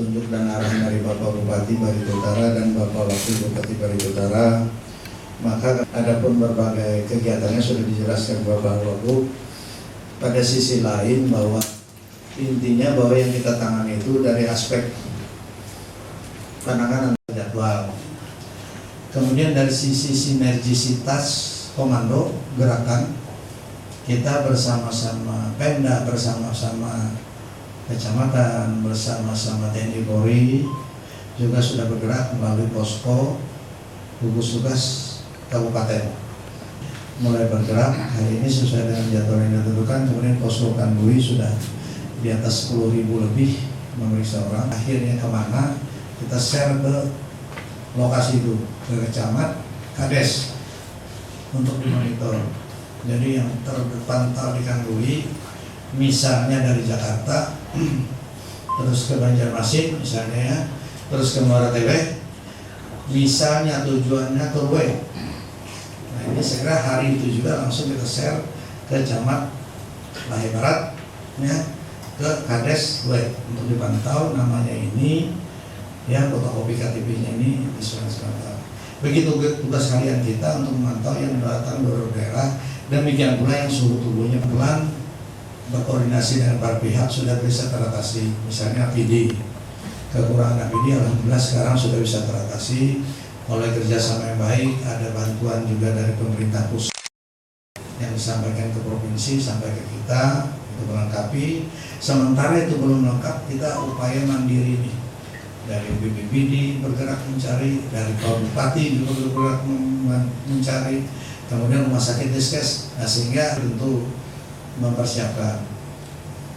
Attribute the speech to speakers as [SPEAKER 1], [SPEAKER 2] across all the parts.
[SPEAKER 1] petunjuk dan arahan dari Bapak Bupati Barito Utara dan Bapak Wakil Bupati Barito Utara, maka adapun berbagai kegiatannya sudah dijelaskan Bapak Wagub. Pada sisi lain bahwa intinya bahwa yang kita tangani itu dari aspek penanganan jadwal. Kemudian dari sisi sinergisitas komando gerakan, kita bersama-sama Pemda, bersama-sama kecamatan, bersama-sama TNI Polri juga sudah bergerak melalui posko gugus tugas kabupaten. Mulai bergerak hari ini sesuai dengan jadwal yang ditentukan. Kemudian posko Kanbui sudah di atas 10.000 lebih memeriksa orang. Akhirnya kemana? Kita share ke lokasi itu, ke kecamatan, kades untuk dimonitor. Jadi yang terpantau di Kanbui, misalnya dari Jakarta, terus ke Banjarmasin misalnya ya, terus ke Muara Tebeh, misalnya tujuannya ke Luwe. Nah ini segera hari itu juga langsung kita share ke Camat Lahir Barat, ya, ke Kades Luwe untuk dipantau namanya ini, ya, fotokopi KTP-nya ini di Sumatera. Begitu tugas harian kita untuk memantau yang datang dari daerah. Demikian pula yang suhu tubuhnya pelan, berkoordinasi dengan para pihak sudah bisa teratasi. Misalnya APD, kekurangan APD alhamdulillah sekarang sudah bisa teratasi oleh kerjasama yang baik. Ada bantuan juga dari pemerintah pusat yang disampaikan ke provinsi sampai ke kita untuk melengkapi. Sementara itu belum lengkap, kita upaya mandiri nih. Dari BPBD bergerak mencari, dari Pak Bupati juga bergerak mencari, kemudian rumah sakit Diskes. Nah, sehingga tentu mempersiapkan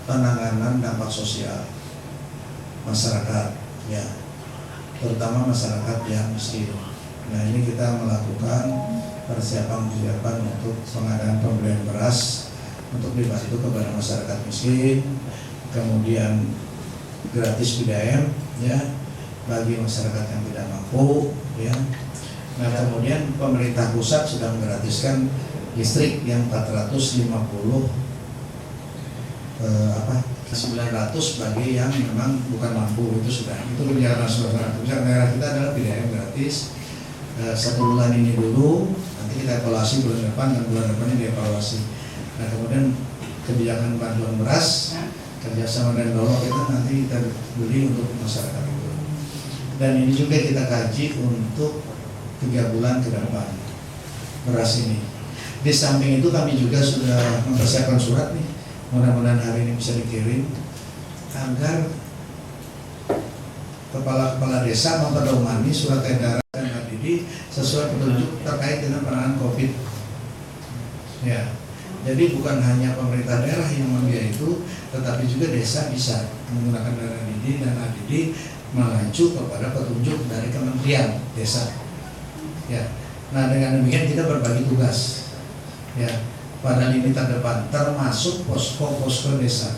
[SPEAKER 1] penanganan dampak sosial masyarakat, ya, terutama masyarakat yang miskin. Nah ini kita melakukan persiapan untuk pengadaan pembelian beras untuk dibantu kepada masyarakat miskin, kemudian gratis PDAM, ya, bagi masyarakat yang tidak mampu, ya. Nah kemudian pemerintah pusat sudah menggratiskan listrik yang 450 900 bagi yang memang bukan mampu. Itu sudah, itu kebijakan nasional. Kebijakan daerah kita adalah PDAM gratis 1 bulan ini dulu, nanti kita evaluasi bulan depan dan bulan depannya dievaluasi. Nah kemudian kebijakan bantuan beras kerjasama dengan Dolo kita nanti kita beli untuk masyarakat itu. Dan ini juga kita kaji untuk 3 bulan ke depan beras ini. Di samping itu kami juga sudah mempersiapkan surat nih, mudah-mudahan hari ini bisa dikirim agar kepala-kepala desa memperdomani surat edaran dan APD sesuai petunjuk terkait dengan penanganan COVID. Ya, jadi bukan hanya pemerintah daerah yang membiayai itu, tetapi juga desa bisa menggunakan dana APD dan APD mengacu kepada petunjuk dari Kementerian Desa. Ya, nah dengan demikian kita berbagi tugas. Ya, pada lini terdepan termasuk posko-posko desa.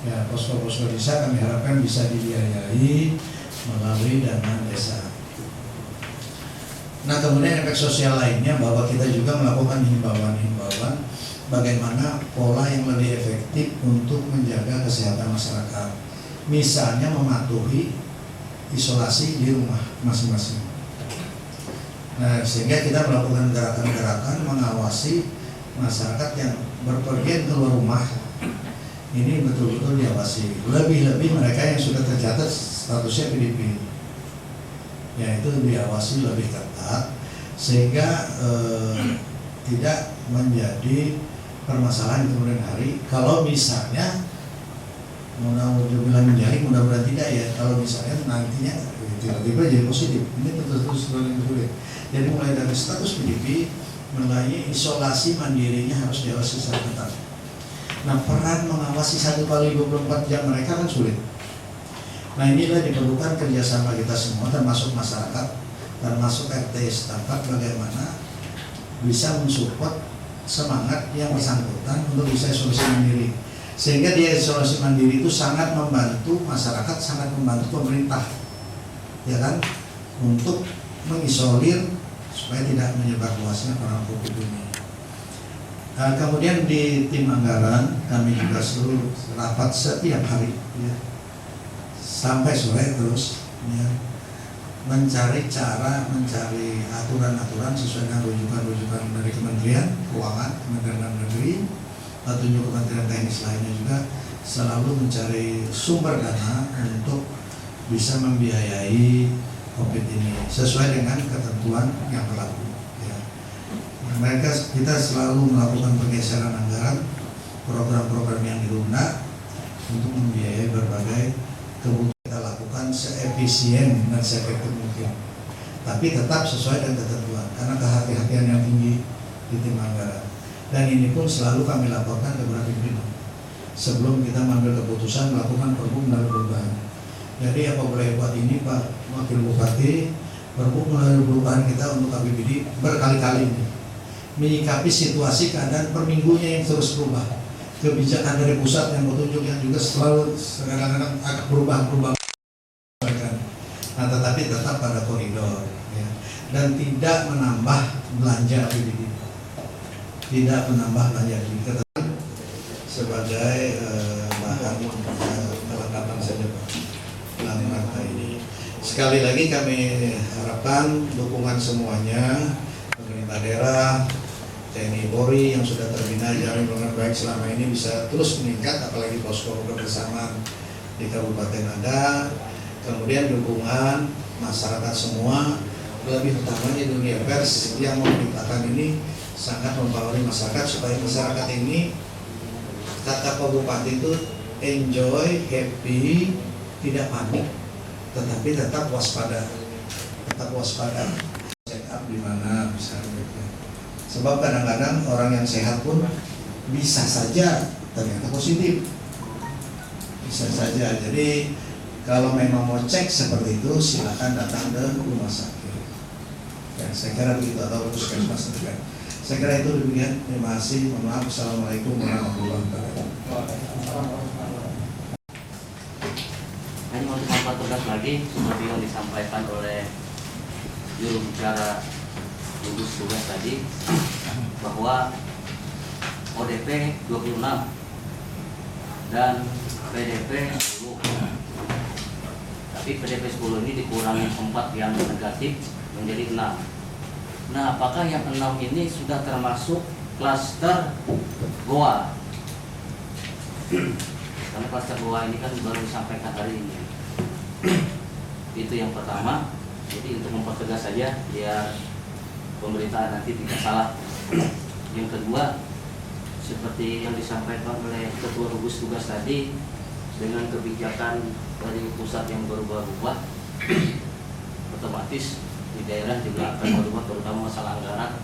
[SPEAKER 1] Ya, posko-posko desa kami harapkan bisa dibiayai melalui dana desa. Nah kemudian efek sosial lainnya bahwa kita juga melakukan himbauan bagaimana pola yang lebih efektif untuk menjaga kesehatan masyarakat. Misalnya mematuhi isolasi di rumah masing-masing. Nah sehingga kita melakukan gerakan-gerakan mengawasi masyarakat yang berpergian keluar rumah. Ini betul-betul diawasi. Lebih-lebih mereka yang sudah tercatat statusnya PDP, yaitu diawasi lebih ketat sehingga tidak menjadi permasalahan di kemudian hari. Kalau misalnya mudah-mudahan menjadi, mudah-mudahan tidak ya. Kalau misalnya nantinya tiba-tiba jadi positif, ini betul-betul sulit. Jadi mulai dari status PDP, mulai isolasi mandirinya harus diawasi secara ketat. Nah peran mengawasi 1x24 jam mereka kan sulit. Nah inilah diperlukan kerjasama kita semua, termasuk masyarakat, termasuk RT setempat, bagaimana bisa mensupport semangat yang bersangkutan untuk bisa isolasi mandiri. Sehingga dia isolasi mandiri itu sangat membantu masyarakat, sangat membantu pemerintah, ya kan, untuk mengisolir supaya tidak menyebar luasnya orang COVID ini. Nah, kemudian di tim anggaran kami juga selalu rapat setiap hari, ya. sampai sore terus ya, mencari aturan-aturan sesuai dengan rujukan dari Kementerian Keuangan, Kementerian Dalam Negeri, atau juga Kementerian Teknis lainnya juga selalu mencari sumber dana untuk bisa membiayai COVID ini sesuai dengan ketentuan yang berlaku. Ya. Kita selalu melakukan pergeseran anggaran, program-program yang ditunda untuk membiayai berbagai kebutuhan. Kita lakukan seefisien dan seefektif mungkin, tapi tetap sesuai dengan ketentuan karena kehati-hatian yang tinggi di tim anggaran. Dan ini pun selalu kami laporkan kepada pimpinan sebelum kita mengambil keputusan melakukan pergub melalui perubahan. Jadi apa boleh buat ini Pak Wakil Bupati, pergub melalui perubahan kita untuk APBD berkali-kali ini menyikapi situasi keadaan per minggunya yang terus berubah. Kebijakan dari pusat yang petunjuk yang juga selalu kadang-kadang agak berubah. Nah, tetapi tetap pada koridor ya. Dan tidak menambah belanja APBD. Tidak menambah belanja APBD sebagai bahan kelengkapan saja Pak dalam rangka ini. Sekali lagi kami harapkan dukungan semuanya, pemerintah daerah, TNI Polri yang sudah terbina jaring dengan baik selama ini bisa terus meningkat, apalagi posko kebersamaan di kabupaten ada. Kemudian dukungan masyarakat semua, lebih utamanya dunia pers yang memberitakan ini sangat mempengaruhi masyarakat supaya masyarakat ini, kata Pak Bupati itu enjoy, happy, tidak panik, tetapi tetap waspada, check up di mana misalnya. Sebab kadang-kadang orang yang sehat pun bisa saja ternyata positif, bisa saja. Jadi kalau memang mau cek seperti itu, silakan datang ke rumah sakit. Ya, saya kira begitu, atau puskesmas terdekat. Saya kira itu demikian. Terima kasih. Mohon maaf. Assalamualaikum warahmatullahi wabarakatuh.
[SPEAKER 2] Hanya untuk mempertegas lagi seperti yang disampaikan oleh juru bicara gugus tugas tadi, bahwa ODP 26 dan PDP 10. Tapi PDP 10 ini dikurangi 4 yang negatif menjadi 6. Nah, apakah yang 6 ini sudah termasuk klaster Goa? Karena klaster Goa ini kan baru disampaikan hari ini. Itu yang pertama. Jadi untuk mempertegas saja biar pemberitaan nanti tidak salah. Yang kedua, seperti yang disampaikan oleh Ketua Gugus Tugas tadi, dengan kebijakan dari pusat yang berubah-ubah, otomatis di daerah juga akan berubah, terutama masalah anggaran.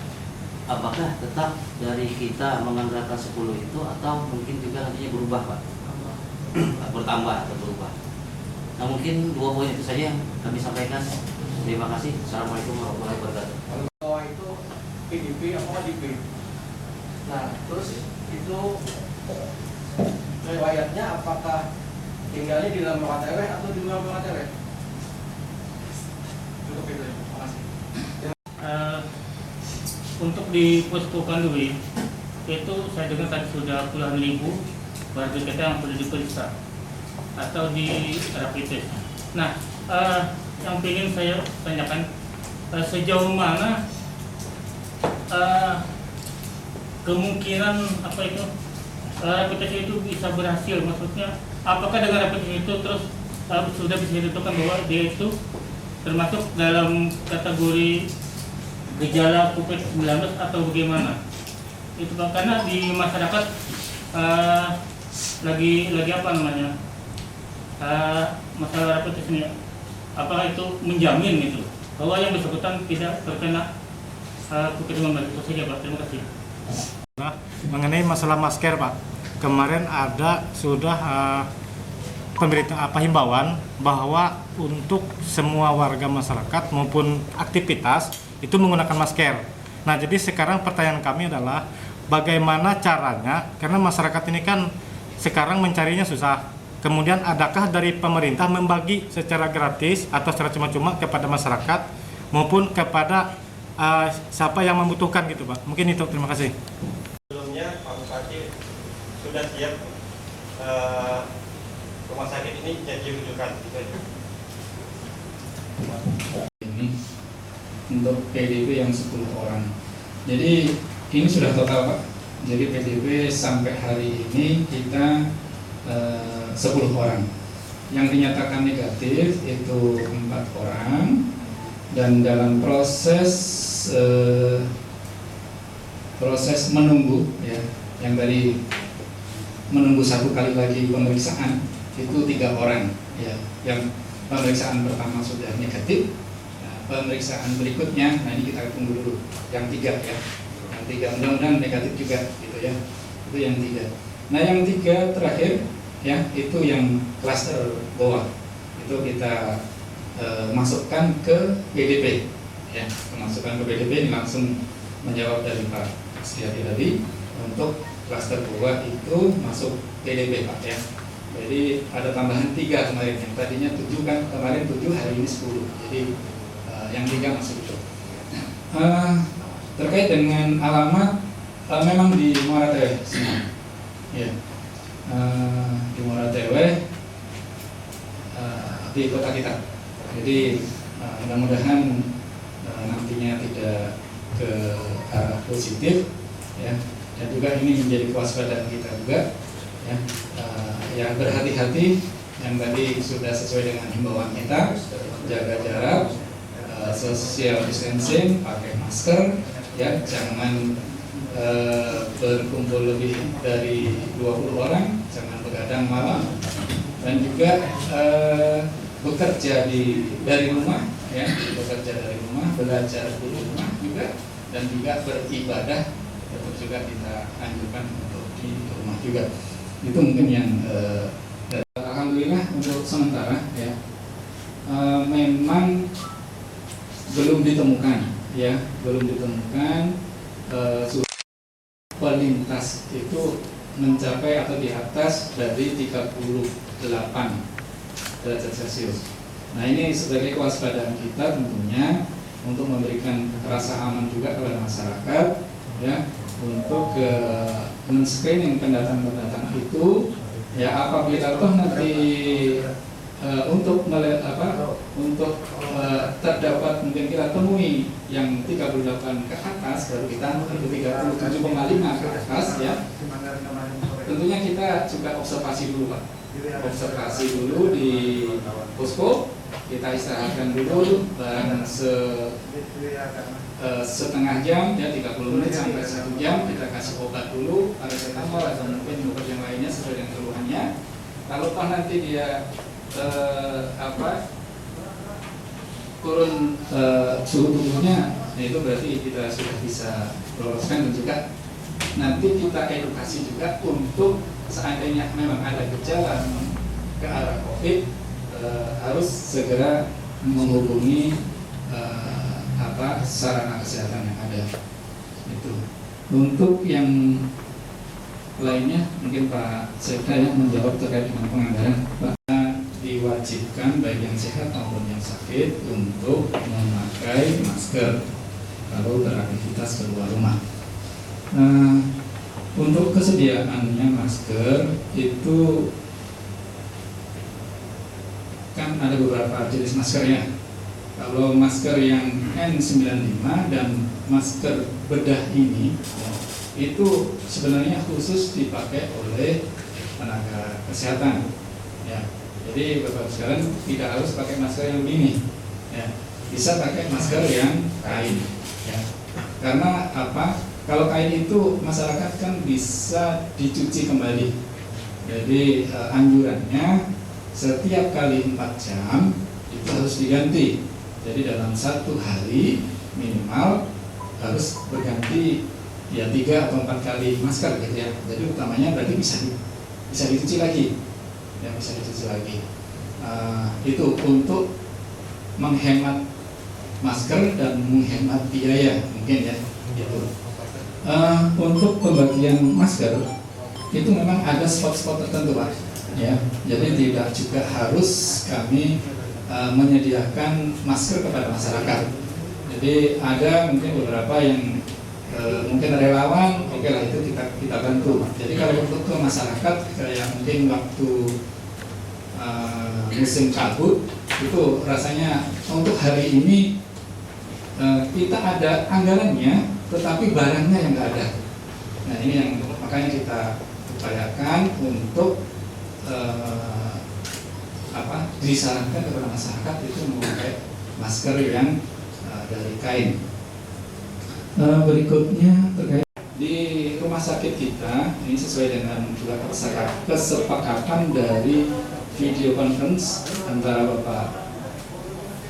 [SPEAKER 2] Apakah tetap dari kita menganggarkan 10 itu atau mungkin juga nantinya berubah Pak? Bertambah atau berubah? Nah, mungkin 2 poin itu saja yang kami sampaikan. Terima kasih. Assalamualaikum warahmatullahi wabarakatuh.
[SPEAKER 3] Kalau itu PDP apa DP? Nah, terus itu riwayatnya apakah tinggalnya di dalam RW atau di luar RW? Cukup itu. Terima kasih.
[SPEAKER 4] Untuk di posko Kandui itu saya dengar tadi sudah puluhan ribu warga kita yang sudah diperiksa atau di rapid test. Nah, yang ingin saya tanyakan, sejauh mana kemungkinan apa itu rapid test itu bisa berhasil? Maksudnya, apakah dengan rapid test itu terus sudah bisa ditentukan bahwa dia itu termasuk dalam kategori gejala COVID-19 atau bagaimana? Itu Pak, karena di masyarakat lagi apa namanya masalah rapid test ini, apakah itu menjamin gitu bahwa yang bersangkutan tidak terkena COVID-19? Itu saja Pak, terima kasih.
[SPEAKER 5] Mengenai masalah masker Pak, kemarin ada sudah himbauan bahwa untuk semua warga masyarakat maupun aktivitas itu menggunakan masker. Nah, jadi sekarang pertanyaan kami adalah bagaimana caranya, karena masyarakat ini kan sekarang mencarinya susah. Kemudian adakah dari pemerintah membagi secara gratis atau secara cuma-cuma kepada masyarakat maupun kepada siapa yang membutuhkan gitu Pak? Mungkin itu, terima kasih.
[SPEAKER 6] Sebelumnya Pak Bupati sudah siap
[SPEAKER 5] rumah sakit ini jadi rujukan gitu aja.
[SPEAKER 6] Ini untuk PDP yang 10 orang. Jadi ini sudah total Pak. Jadi PDP sampai hari ini kita 10 orang. Yang dinyatakan negatif itu 4 orang, dan dalam proses menunggu ya, yang tadi menunggu 1 kali lagi pemeriksaan itu 3 orang ya. Yang pemeriksaan pertama sudah negatif, nah, pemeriksaan berikutnya, nah ini kita tunggu dulu yang 3 ya, yang 3 mudah-mudahan negatif juga gitu ya, itu yang 3. Nah yang 3 terakhir ya, itu yang klaster bawah, itu kita masukkan ke PDP ya, masukkan ke PDP. Ini langsung menjawab dari Pak Setiadi tadi, untuk klaster bawah itu masuk PDP Pak ya. Jadi ada tambahan 3 kemarin, yang tadinya 7 kan, kemarin 7, hari ini 10. Jadi yang 3 masuk itu. Terkait dengan alamat, memang di Muara Tewe semua. Ya. Di Muara Tewe di kota kita. Jadi mudah-mudahan nantinya tidak ke arah positif ya. Dan juga ini menjadi kewaspadaan kita juga ya. Ya berhati-hati, yang tadi sudah sesuai dengan himbauan kita, jaga jarak, social distancing, pakai masker ya, jangan berkumpul lebih dari 20 orang, jangan begadang malam, dan juga bekerja dari rumah ya, bekerja dari rumah, belajar di rumah juga, dan juga beribadah itu juga kita anjurkan untuk di rumah juga. Itu mungkin yang alhamdulillah untuk sementara ya, memang belum ditemukan ya, belum ditemukan pelintas itu mencapai atau di atas dari 38 derajat Celcius. Nah ini sebagai kewaspadaan kita tentunya untuk memberikan rasa aman juga kepada masyarakat ya, untuk men-screening pendatang-pendatang itu ya, apabila toh nanti untuk terdapat, mungkin kita temui yang 38 ke atas, baru kita itu 37,5 ke atas ya. Tentunya kita juga observasi dulu Pak, observasi dulu di posko, kita istirahatkan dulu barang setengah jam ya, 30 menit sampai 1 jam, kita kasih obat dulu, paracetamol atau mungkin obat yang lainnya sesuai dengan keluhannya. Kalau toh nanti dia turun suhu tubuhnya, nah itu berarti kita sudah bisa loloskan. Dan juga nanti kita edukasi juga untuk seandainya memang ada gejala ke arah COVID, harus segera menghubungi sarana kesehatan yang ada. Itu untuk yang lainnya mungkin Pak Sekda yang menjawab terkait dengan penganggaran. Pak, diwajibkan baik yang sehat maupun yang sakit untuk memakai masker kalau beraktivitas keluar rumah. Nah, untuk kesediaannya masker itu kan ada beberapa jenis maskernya. Kalau masker yang N95 dan masker bedah ini itu sebenarnya khusus dipakai oleh tenaga kesehatan ya. Jadi Bapak sekalian tidak harus pakai masker yang begini ya. Bisa pakai masker yang kain ya. Karena apa? Kalau kain itu masyarakat kan bisa dicuci kembali. Jadi anjurannya setiap kali 4 jam itu harus diganti. Jadi dalam 1 hari minimal harus berganti ya 3 atau 4 kali masker gitu ya. Jadi utamanya berarti bisa dicuci lagi ya, bisa dicuci lagi. Itu untuk menghemat masker dan menghemat biaya mungkin ya gitu. Untuk pembagian masker itu memang ada spot-spot tertentu Pak ya. Jadi tidak juga harus kami menyediakan masker kepada masyarakat. Jadi ada mungkin beberapa yang mungkin relawan, oke lah itu kita bantu. Jadi kalau untuk ke masyarakat kayak mungkin waktu musim kabut, itu rasanya untuk hari ini kita ada anggarannya, tetapi barangnya yang nggak ada. Nah ini yang makanya kita upayakan untuk disarankan kepada masyarakat itu memakai masker yang dari kain. Berikutnya terkait di rumah sakit kita, ini sesuai dengan juga kesepakatan dari video conference antara Bapak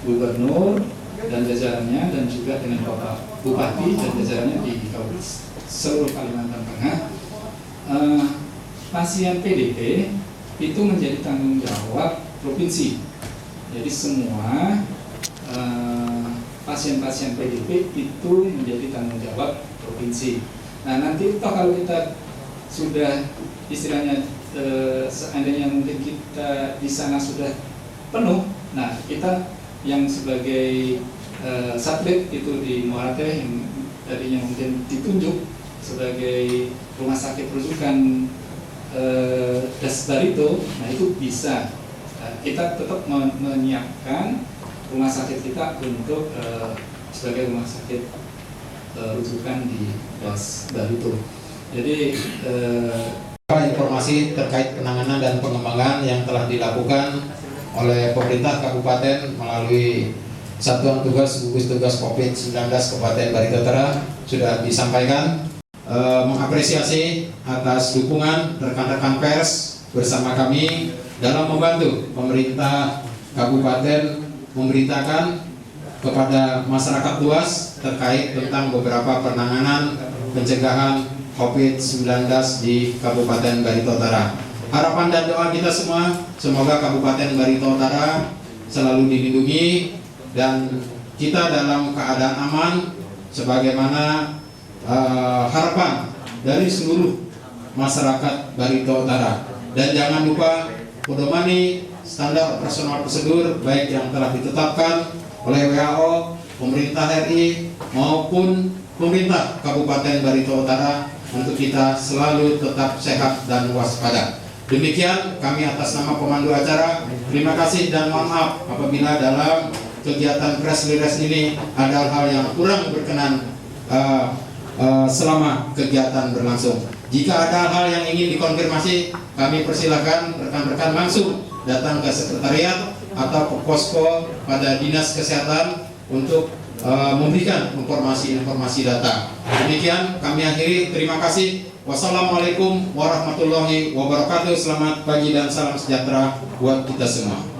[SPEAKER 6] Gubernur dan jajarannya dan juga dengan Bapak Bupati dan jajarannya di seluruh Kalimantan Tengah. Pasien PDP itu menjadi tanggung jawab provinsi. Jadi semua pasien-pasien PDP itu menjadi tanggung jawab provinsi. Nah nanti toh kalau kita sudah istilahnya seandainya mungkin kita di sana sudah penuh, nah kita yang sebagai satelit itu di Moate yang tadinya mungkin ditunjuk sebagai rumah sakit rujukan Das Barito, nah itu bisa kita tetap menyiapkan rumah sakit kita untuk sebagai rumah sakit rujukan di Das Barito. Jadi
[SPEAKER 7] informasi terkait penanganan dan pengembangan yang telah dilakukan oleh pemerintah kabupaten melalui Satuan Tugas Gugus Tugas COVID-19 Kabupaten Barito Utara sudah disampaikan. Mengapresiasi atas dukungan rekan-rekan pers bersama kami dalam membantu pemerintah kabupaten memberitakan kepada masyarakat luas terkait tentang beberapa penanganan pencegahan COVID-19 di Kabupaten Barito Utara. Harapan dan doa kita semua, semoga Kabupaten Barito Utara selalu dilindungi dan kita dalam keadaan aman sebagaimana harapan dari seluruh masyarakat Barito Utara. Dan jangan lupa pedomani standar operasional prosedur baik yang telah ditetapkan oleh WHO, pemerintah RI maupun pemerintah Kabupaten Barito Utara untuk kita selalu tetap sehat dan waspada. Demikian kami atas nama pemandu acara, terima kasih dan mohon maaf apabila dalam kegiatan press release ini ada hal yang kurang berkenan selama kegiatan berlangsung. Jika ada hal yang ingin dikonfirmasi, kami persilahkan rekan-rekan langsung datang ke sekretariat atau ke posko pada Dinas Kesehatan untuk memberikan informasi-informasi data. Demikian kami akhiri, terima kasih. Wassalamualaikum warahmatullahi wabarakatuh. Selamat pagi dan salam sejahtera buat kita semua.